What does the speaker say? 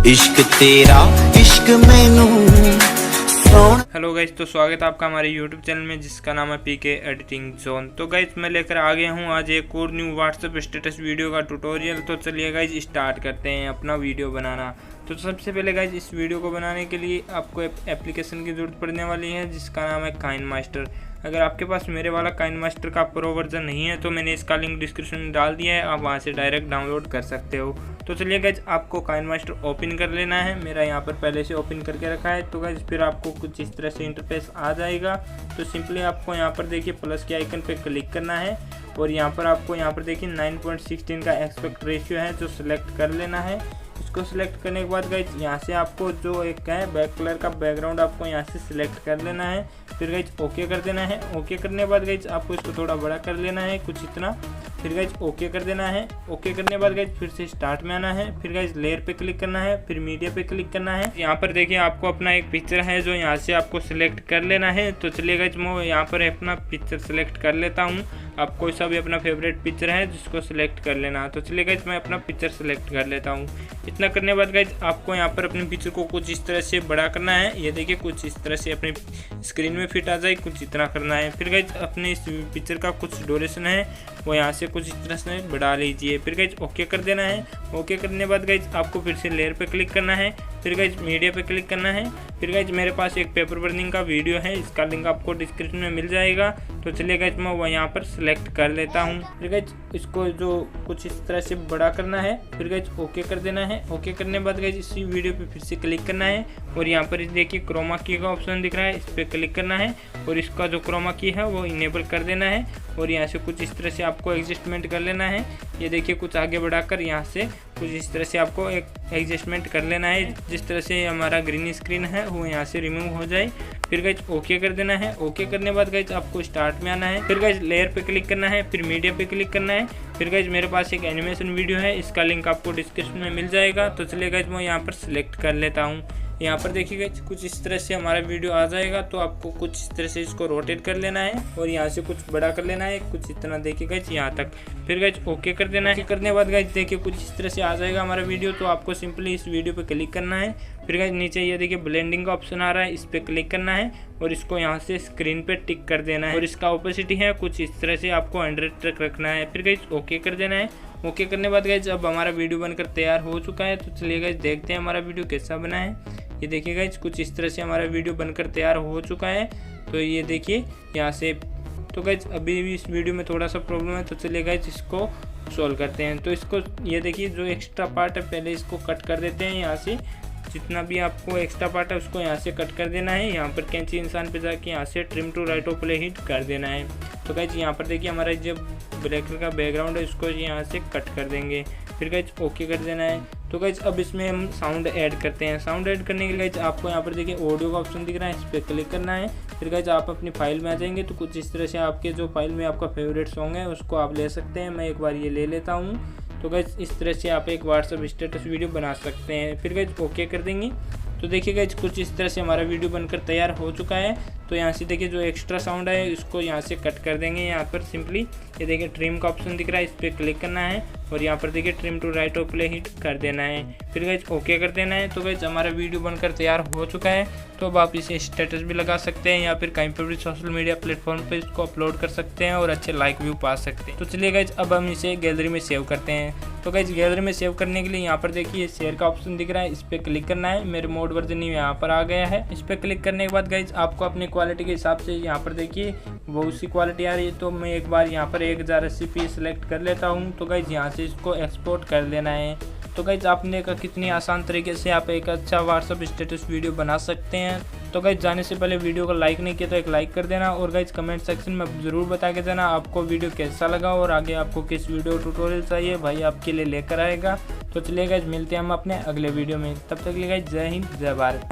इश्क तेरा इश्क मैनू सोन। हेलो गाइज, तो स्वागत है आपका हमारे यूट्यूब चैनल में जिसका नाम है पीके एडिटिंग जोन। तो गाइज मैं लेकर आ गया हूँ आज एक और न्यू व्हाट्सएप स्टेटस वीडियो का ट्यूटोरियल। तो चलिए गाइज स्टार्ट करते हैं अपना वीडियो बनाना। तो सबसे पहले गाइज इस वीडियो को बनाने के लिए आपको एप्लीकेशन की ज़रूरत पड़ने वाली है जिसका नाम है काइनमास्टर। अगर आपके पास मेरे वाला काइनमास्टर का प्रो वर्जन नहीं है तो मैंने इसका लिंक डिस्क्रिप्शन में डाल दिया है, आप वहाँ से डायरेक्ट डाउनलोड कर सकते हो। तो चलिए गाइज आपको काइनमास्टर ओपन कर लेना है। मेरा यहाँ पर पहले से ओपन करके रखा है। तो गाइज फिर आपको कुछ इस तरह से इंटरफेस आ जाएगा। तो सिंपली आपको यहाँ पर देखिए प्लस के आइकन पे क्लिक करना है और यहाँ पर आपको यहाँ पर देखिए 9.16 का एस्पेक्ट रेशियो है जो सिलेक्ट कर लेना है। इसको सिलेक्ट करने के बाद गाइज यहाँ से आपको जो एक है बैक कलर का बैकग्राउंड आपको यहाँ से सिलेक्ट कर लेना है। फिर गाइज ओके कर देना है। ओके करने के बाद गाइज आपको इसको थोड़ा बड़ा कर लेना है कुछ इतना। फिर गाइज ओके कर देना है। ओके करने के बाद गाइज फिर से स्टार्ट में आना है। फिर गाइज लेयर पे क्लिक करना है, फिर मीडिया पे क्लिक करना है। यहाँ पर देखिए आपको अपना एक पिक्चर है जो यहाँ से आपको सिलेक्ट कर लेना है। तो चलिए गाइज मैं यहाँ पर अपना पिक्चर सिलेक्ट कर लेता हूँ। आप कोई सा भी अपना फेवरेट पिक्चर है जिसको सिलेक्ट कर लेना। तो चलिए गाइज मैं अपना पिक्चर सिलेक्ट कर लेता हूँ। इतना करने के बाद गाइज आपको यहाँ पर अपने पिक्चर को कुछ इस तरह से बड़ा करना है। ये देखिए कुछ इस तरह से अपनी स्क्रीन में फिट आ जाए, कुछ इतना करना है। फिर गाइज अपने इस पिक्चर का कुछ ड्यूरेशन है वो यहाँ से कुछ इस तरह से बढ़ा लीजिए। फिर गाइज ओके कर देना है। ओके करने के बाद गाइज आपको फिर से लेयर पे क्लिक करना है। फिर गाइज मीडिया पे क्लिक करना है। फिर गाइज मेरे पास एक पेपर बर्निंग का वीडियो है, इसका लिंक आपको डिस्क्रिप्शन में मिल जाएगा। तो चलिए गाइज मैं वो यहाँ पर सिलेक्ट कर लेता हूँ। फिर गाइज इसको जो कुछ इस तरह से बड़ा करना है। फिर गाइज ओके कर देना है। ओके करने के बाद गाइज इसी वीडियो पे फिर से क्लिक करना है और यहाँ पर देखिए क्रोमा की का ऑप्शन दिख रहा है, इस पर क्लिक करना है और इसका जो क्रोमा की है वो इनेबल कर देना है और यहाँ से कुछ इस तरह से आपको एडजस्टमेंट कर लेना है। ये देखिए कुछ आगे बढ़ाकर यहाँ से कुछ इस तरह से आपको एक एडजस्टमेंट कर लेना है जिस तरह से हमारा ग्रीन स्क्रीन है वो यहाँ से रिमूव हो जाए। फिर गाइज ओके कर देना है। ओके करने के बाद गाइज आपको स्टार्ट में आना है। फिर गाइज लेयर पे क्लिक करना है, फिर मीडिया पे क्लिक करना है। फिर गाइज मेरे पास एक एनिमेशन वीडियो है, इसका लिंक आपको डिस्क्रिप्शन में मिल जाएगा। तो चलिए गाइज मैं यहाँ पर सिलेक्ट कर लेता हूँ। यहाँ पर देखिए गाइज कुछ इस तरह से हमारा वीडियो आ जाएगा। तो आपको कुछ इस तरह से इसको रोटेट कर लेना है और यहाँ से कुछ बड़ा कर लेना है कुछ इतना देखिए गाइज यहाँ तक। फिर गाइज ओके कर देना है। करने के बाद गाइज देखिए कुछ इस तरह से आ जाएगा हमारा वीडियो। तो आपको सिंपली इस वीडियो पे क्लिक करना है। फिर गाइज नीचे ये देखिए ब्लेंडिंग का ऑप्शन आ रहा है, इस पर क्लिक करना है और इसको यहाँ से स्क्रीन पे टिक कर देना है और इसका ओपेसिटी है कुछ इस तरह से आपको 100 तक रखना है। फिर गाइज ओके कर देना है। ओके करने के बाद गाइज अब हमारा वीडियो बनकर तैयार हो चुका है। तो चलिए गाइज देखते हैं हमारा वीडियो कैसा बना है। ये देखिए गाइज कुछ इस तरह से हमारा वीडियो बनकर तैयार हो चुका है। तो ये देखिए यहाँ से। तो गाइज अभी भी इस वीडियो में थोड़ा सा प्रॉब्लम है, तो चलिए गाइज इसको सॉल्व करते हैं। तो इसको ये देखिए जो एक्स्ट्रा पार्ट है पहले इसको कट कर देते हैं। यहाँ से जितना भी आपको एक्स्ट्रा पार्ट है उसको यहाँ से कट कर देना है। यहाँ पर कैंची इंसान पे जाके यहाँ से trim to right of play hit कर देना है। तो गाइज यहाँ पर देखिए हमारा जब ब्लैक कलर का बैकग्राउंड है उसको यहाँ से कट कर देंगे। फिर गाइज ओके कर देना है। तो गाइज अब इसमें हम साउंड ऐड करते हैं। साउंड ऐड करने के लिए गाइज आपको यहाँ पर देखिए ऑडियो का ऑप्शन दिख रहा है, इस पर क्लिक करना है। फिर गाइज आप अपनी फाइल में आ जाएंगे तो कुछ इस तरह से आपके जो फाइल में आपका फेवरेट सॉन्ग है उसको आप ले सकते हैं। मैं एक बार ये ले लेता हूँ। तो गाइज इस तरह से आप एक व्हाट्सएप स्टेटस वीडियो बना सकते हैं। फिर गाइज ओके कर देंगे। तो देखिए गाइज कुछ इस तरह से हमारा वीडियो बनकर तैयार हो चुका है। तो यहाँ से देखिए जो एक्स्ट्रा साउंड है इसको यहाँ से कट कर देंगे। यहाँ पर सिंपली ये देखिए ट्रिम का ऑप्शन दिख रहा है, इस पर क्लिक करना है और यहाँ पर देखिए trim to right of play hit कर देना है। फिर गाइज ओके कर देना है। तो गाइज हमारा वीडियो बनकर तैयार हो चुका है। तो अब आप इसे स्टेटस भी लगा सकते हैं या फिर कहीं पर भी सोशल मीडिया प्लेटफॉर्म पर इसको अपलोड कर सकते हैं और अच्छे लाइक व्यू पा सकते हैं। तो चलिए गाइज अब हम इसे गैलरी में सेव करते हैं। तो गाइज गैलरी में सेव करने के लिए यहाँ पर देखिए शेयर का ऑप्शन दिख रहा है, इस पर क्लिक करना है। मेरे मोड वर्जन यहाँ पर आ गया है। इस पर क्लिक करने के बाद गाइज आपको अपनी क्वालिटी के हिसाब से यहाँ पर देखिए बहुत सी क्वालिटी आ रही है। तो मैं एक बार यहाँ पर 1080p सिलेक्ट कर लेता हूँ। तो गाइज यहाँ से इसको एक्सपोर्ट कर लेना है। तो गाइज आपने देखा कितनी आसान तरीके से आप एक अच्छा व्हाट्सएप स्टेटस वीडियो बना सकते हैं। तो गाइज जाने से पहले वीडियो को लाइक नहीं किया तो एक लाइक कर देना और गाइज कमेंट सेक्शन में ज़रूर बता के देना आपको वीडियो कैसा लगा और आगे आपको किस वीडियो ट्यूटोरियल चाहिए, भाई आपके लिए लेकर आएगा। तो चलिए गाइज मिलते हैं हम अपने अगले वीडियो में। तब तक के लिए गाइज जय हिंद जय भारत।